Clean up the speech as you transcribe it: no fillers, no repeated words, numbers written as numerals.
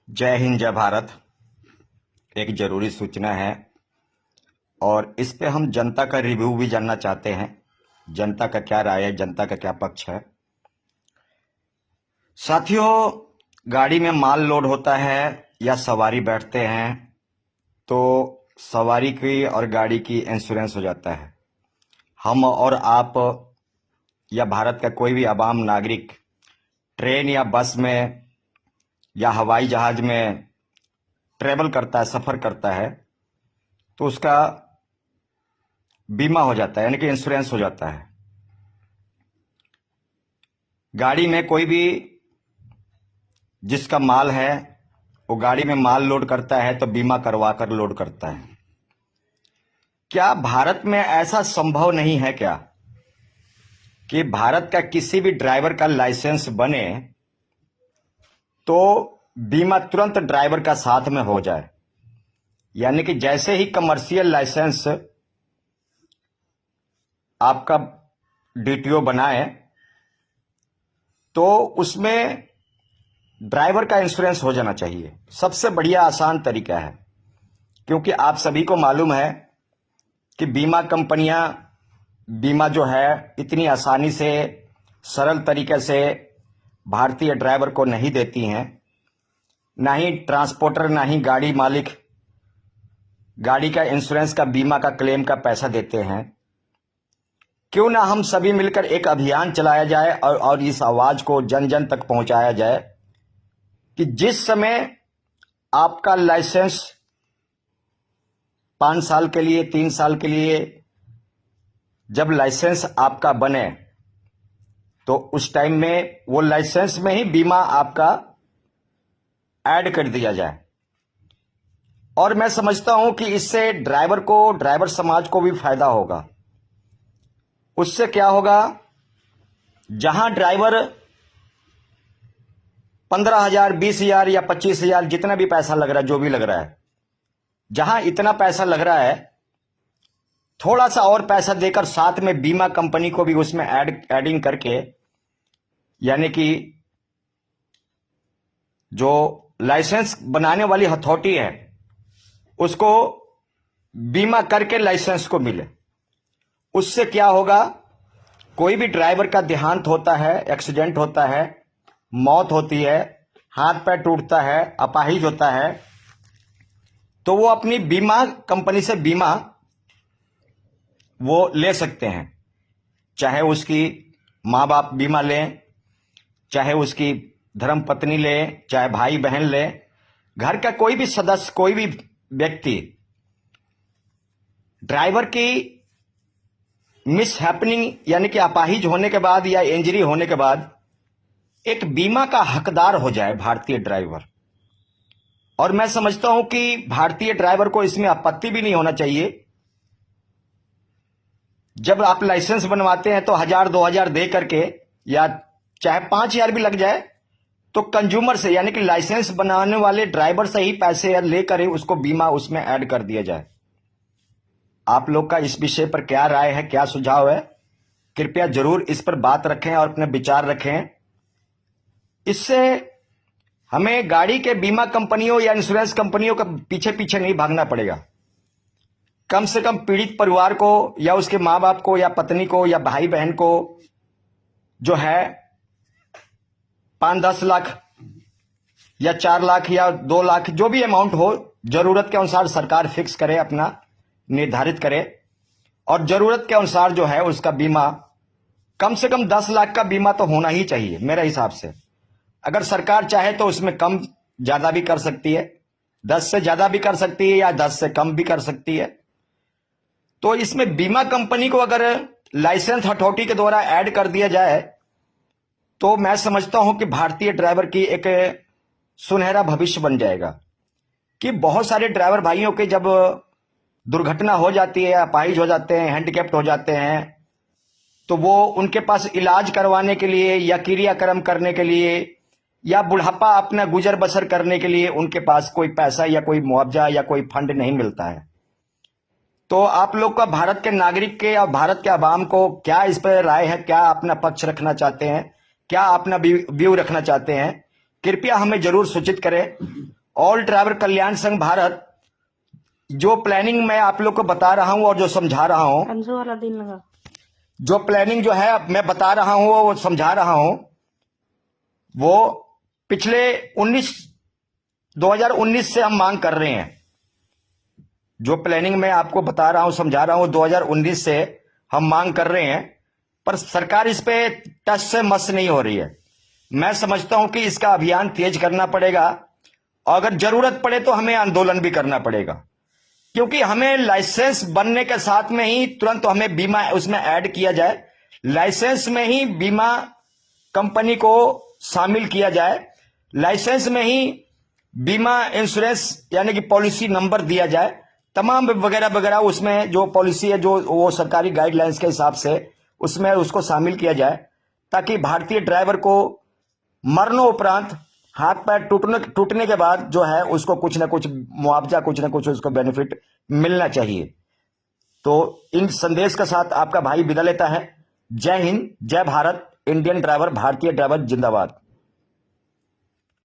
जय हिंद जय भारत। एक जरूरी सूचना है और इस पे हम जनता का रिव्यू भी जानना चाहते हैं। जनता का क्या राय है, जनता का क्या पक्ष है। साथियों, गाड़ी में माल लोड होता है या सवारी बैठते हैं तो सवारी की और गाड़ी की इंश्योरेंस हो जाता है। हम और आप या भारत का कोई भी आवाम नागरिक ट्रेन या बस में या हवाई जहाज में ट्रेवल करता है, सफर करता है, तो उसका बीमा हो जाता है, यानी कि इंश्योरेंस हो जाता है। गाड़ी में कोई भी जिसका माल है वो गाड़ी में माल लोड करता है तो बीमा करवा कर लोड करता है। क्या भारत में ऐसा संभव नहीं है क्या कि भारत का किसी भी ड्राइवर का लाइसेंस बने तो बीमा तुरंत ड्राइवर का साथ में हो जाए? यानी कि जैसे ही कमर्शियल लाइसेंस आपका डीटीओ बनाए तो उसमें ड्राइवर का इंश्योरेंस हो जाना चाहिए। सबसे बढ़िया आसान तरीका है, क्योंकि आप सभी को मालूम है कि बीमा कंपनियां बीमा जो है इतनी आसानी से, सरल तरीके से भारतीय ड्राइवर को नहीं देती हैं। ना ही ट्रांसपोर्टर, ना ही गाड़ी मालिक गाड़ी का इंश्योरेंस का, बीमा का क्लेम का पैसा देते हैं। क्यों ना हम सभी मिलकर एक अभियान चलाया जाए और इस आवाज को जन जन तक पहुंचाया जाए कि जिस समय आपका लाइसेंस 5 साल के लिए, 3 साल के लिए जब लाइसेंस आपका बने तो उस टाइम में वो लाइसेंस में ही बीमा आपका ऐड कर दिया जाए। और मैं समझता हूं कि इससे ड्राइवर समाज को भी फायदा होगा। उससे क्या होगा, जहां ड्राइवर 15,000, 20,000 या 25,000, जितना भी पैसा लग रहा है, जो भी लग रहा है, जहां इतना पैसा लग रहा है, थोड़ा सा और पैसा देकर साथ में बीमा कंपनी को भी उसमें एडिंग करके, यानी कि जो लाइसेंस बनाने वाली अथॉरिटी है उसको बीमा करके लाइसेंस को मिले। उससे क्या होगा, कोई भी ड्राइवर का देहांत होता है, एक्सीडेंट होता है, मौत होती है, हाथ पैर टूटता है, अपाहिज होता है, तो वो अपनी बीमा कंपनी से बीमा वो ले सकते हैं। चाहे उसकी माँ बाप बीमा लें, चाहे उसकी धर्म पत्नी ले, चाहे भाई बहन ले, घर का कोई भी सदस्य, कोई भी व्यक्ति ड्राइवर की मिस हैपनिंग यानी कि अपाहिज होने के बाद या इंजरी होने के बाद एक बीमा का हकदार हो जाए भारतीय ड्राइवर। और मैं समझता हूं कि भारतीय ड्राइवर को इसमें आपत्ति भी नहीं होना चाहिए। जब आप लाइसेंस बनवाते हैं तो 1,000-2,000 दे करके, या चाहे 5,000 भी लग जाए, तो कंज्यूमर से, यानी कि लाइसेंस बनाने वाले ड्राइवर से ही पैसे लेकर ही उसको बीमा उसमें ऐड कर दिया जाए। आप लोग का इस विषय पर क्या राय है, क्या सुझाव है? कृपया जरूर इस पर बात रखें और अपने विचार रखें। इससे हमें गाड़ी के बीमा कंपनियों या इंश्योरेंस कंपनियों का पीछे पीछे नहीं भागना पड़ेगा। कम से कम पीड़ित परिवार को या उसके मां बाप को या पत्नी को या भाई बहन को जो है 5-10 लाख या 4 लाख या 2 लाख, जो भी अमाउंट हो, जरूरत के अनुसार सरकार फिक्स करे, अपना निर्धारित करे, और जरूरत के अनुसार जो है उसका बीमा, कम से कम 10 लाख का बीमा तो होना ही चाहिए मेरे हिसाब से। अगर सरकार चाहे तो उसमें कम ज्यादा भी कर सकती है, 10 से ज्यादा भी कर सकती है या 10 से कम भी कर सकती है। तो इसमें बीमा कंपनी को अगर लाइसेंस अथॉरिटी के द्वारा ऐड कर दिया जाए तो मैं समझता हूं कि भारतीय ड्राइवर की एक सुनहरा भविष्य बन जाएगा। कि बहुत सारे ड्राइवर भाइयों के जब दुर्घटना हो जाती है, अपाहिज हो जाते हैं, हैंडीकैप्ट हो जाते हैं, तो वो उनके पास इलाज करवाने के लिए या क्रियाक्रम करने के लिए या बुढ़ापा अपना गुजर बसर करने के लिए उनके पास कोई पैसा या कोई मुआवजा या कोई फंड नहीं मिलता है। तो आप लोग का, भारत के नागरिक के और भारत के आवाम को क्या इस पर राय है? क्या अपना पक्ष रखना चाहते हैं? क्या अपना व्यू रखना चाहते हैं? कृपया हमें जरूर सूचित करें ऑल ड्राइवर कल्याण संघ भारत जो प्लानिंग मैं आप लोग को बता रहा हूं और जो समझा रहा हूं, अंशु वाला दिन लगा। जो प्लानिंग जो है अब मैं बता रहा हूं वो समझा रहा हूं, वो पिछले 2019 से हम मांग कर रहे हैं। जो प्लानिंग मैं आपको बता रहा हूं समझा रहा हूं 2019 से हम मांग कर रहे हैं, पर सरकार इस पे टस से मस नहीं हो रही है। मैं समझता हूं कि इसका अभियान तेज करना पड़ेगा और अगर जरूरत पड़े तो हमें आंदोलन भी करना पड़ेगा, क्योंकि हमें लाइसेंस बनने के साथ में ही तुरंत हमें बीमा उसमें ऐड किया जाए, लाइसेंस में ही बीमा कंपनी को शामिल किया जाए, लाइसेंस में ही बीमा इंश्योरेंस यानी कि पॉलिसी नंबर दिया जाए, तमाम वगैरह वगैरह उसमें जो पॉलिसी है जो वो सरकारी गाइडलाइंस के हिसाब से उसमें उसको शामिल किया जाए, ताकि भारतीय ड्राइवर को मरणोपरांत हाथ पैर टूटने के बाद जो है उसको कुछ ना कुछ मुआवजा, कुछ ना कुछ उसको बेनिफिट मिलना चाहिए। तो इन संदेश के साथ आपका भाई विदा लेता है। जय हिंद, जय भारत, इंडियन ड्राइवर, भारतीय ड्राइवर जिंदाबाद।